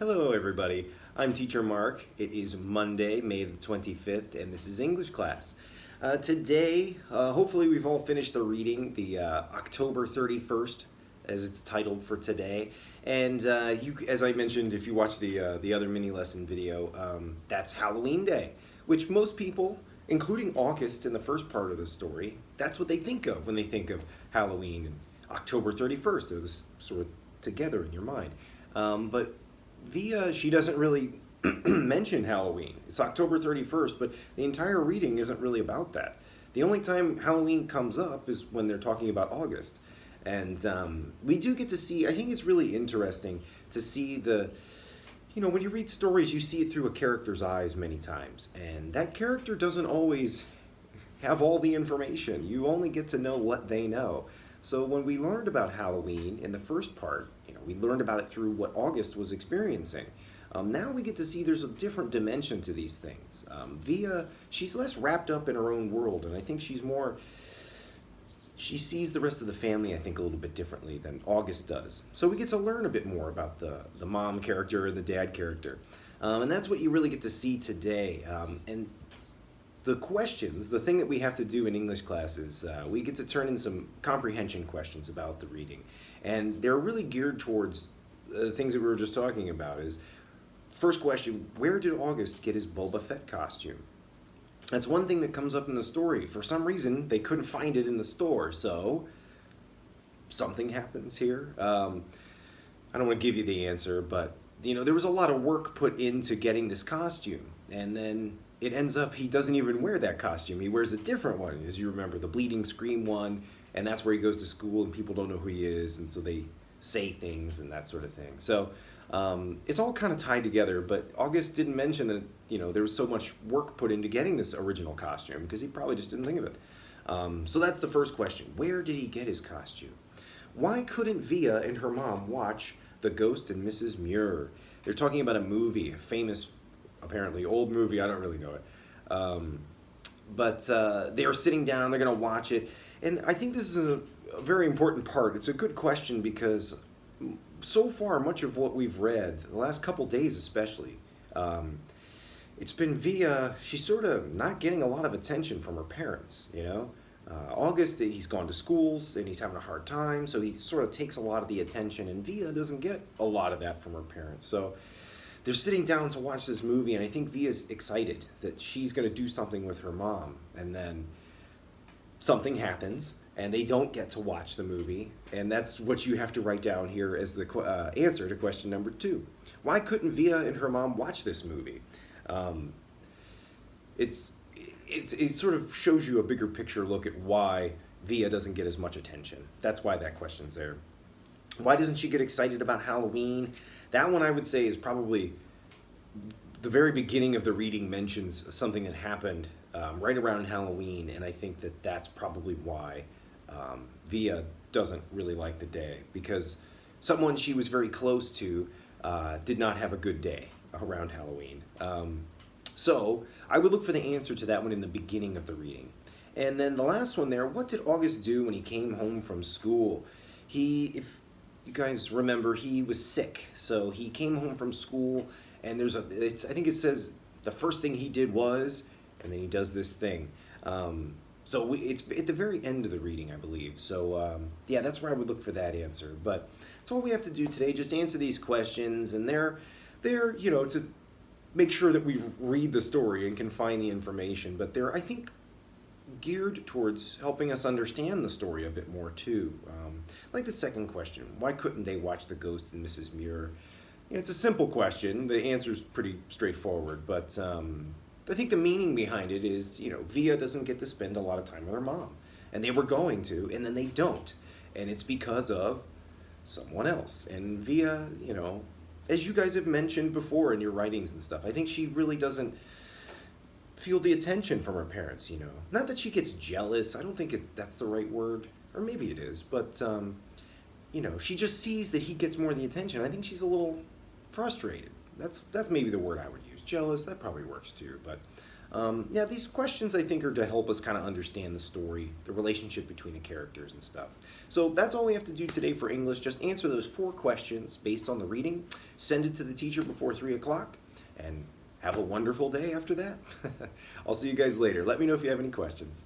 Hello everybody, I'm Teacher Mark. It is Monday, May the 25th, and this is English class. Today, hopefully we've all finished the reading, the October 31st, as it's titled for today. And as I mentioned, if you watch the other mini lesson video, that's Halloween Day, which most people, including August in the first part of the story, that's what they think of when they think of Halloween and October 31st. They're sort of together in your mind. But Via, she doesn't really mention Halloween. It's October 31st, but the entire reading isn't really about that. The only time Halloween comes up is when they're talking about August. And we do get to see, I think it's really interesting to see when you read stories, you see it through a character's eyes many times. And that character doesn't always have all the information. You only get to know what they know. So when we learned about Halloween in the first part, we learned about it through what August was experiencing. Now we get to see there's a different dimension to these things. Via, she's less wrapped up in her own world, and I think she sees the rest of the family, I think, a little bit differently than August does. So we get to learn a bit more about the mom character and the dad character. And that's what you really get to see today. And the questions, the thing that we have to do in English class is we get to turn in some comprehension questions about the reading. And they're really geared towards the things that we were just talking about. Is first question, where did August get his Boba Fett costume? That's one thing that comes up in the story. For some reason, they couldn't find it in the store, so something happens here. I don't want to give you the answer, but there was a lot of work put into getting this costume, and then it ends up he doesn't even wear that costume. He wears a different one, as you remember, the Bleeding Scream one, and that's where he goes to school and people don't know who he is, and so they say things and that sort of thing. So it's all kind of tied together, but August didn't mention that there was so much work put into getting this original costume because he probably just didn't think of it. So that's the first question. Where did he get his costume? Why couldn't Via and her mom watch The Ghost and Mrs. Muir? They're talking about a movie, a famous, apparently old movie, I don't really know it. But they are sitting down, they're going to watch it. And I think this is a very important part. It's a good question because so far, much of what we've read, the last couple days especially, it's been Via, she's sort of not getting a lot of attention from her parents, August, he's gone to schools and he's having a hard time, so he sort of takes a lot of the attention, and Via doesn't get a lot of that from her parents. So they're sitting down to watch this movie, and I think Via's excited that she's going to do something with her mom, and then something happens, and they don't get to watch the movie, and that's what you have to write down here as the answer to question number 2. Why couldn't Via and her mom watch this movie? It sort of shows you a bigger picture look at why Via doesn't get as much attention. That's why that question's there. Why doesn't she get excited about Halloween? That one I would say is probably the very beginning of the reading mentions something that happened right around Halloween, and I think that that's probably why Via doesn't really like the day, because someone she was very close to did not have a good day around Halloween. So I would look for the answer to that one in the beginning of the reading. And then the last one there, what did August do when he came home from school? If you guys remember, he was sick, so he came home from school, and I think it says the first thing he did was, and then he does this thing. So it's at the very end of the reading, I believe. So yeah, that's where I would look for that answer. But that's all we have to do today. Just answer these questions, and they're to make sure that we read the story and can find the information. But they're, I think, geared towards helping us understand the story a bit more too. Like the second question, why couldn't they watch The Ghost and Mrs. Muir? It's a simple question. The answer's pretty straightforward, but I think the meaning behind it is, Via doesn't get to spend a lot of time with her mom, and they were going to, and then they don't, and it's because of someone else. And Via, as you guys have mentioned before in your writings and stuff, I think she really doesn't feel the attention from her parents, Not that she gets jealous, I don't think that's the right word, or maybe it is, but, she just sees that he gets more of the attention. I think she's a little frustrated. That's maybe the word I would use. Jealous, that probably works too, but Yeah, these questions I think are to help us kind of understand the story, the relationship between the characters and stuff. So that's all we have to do today for English. Just answer those 4 questions based on the reading, send it to the teacher before 3 o'clock, and have a wonderful day after that. I'll see you guys later. Let me know if you have any questions.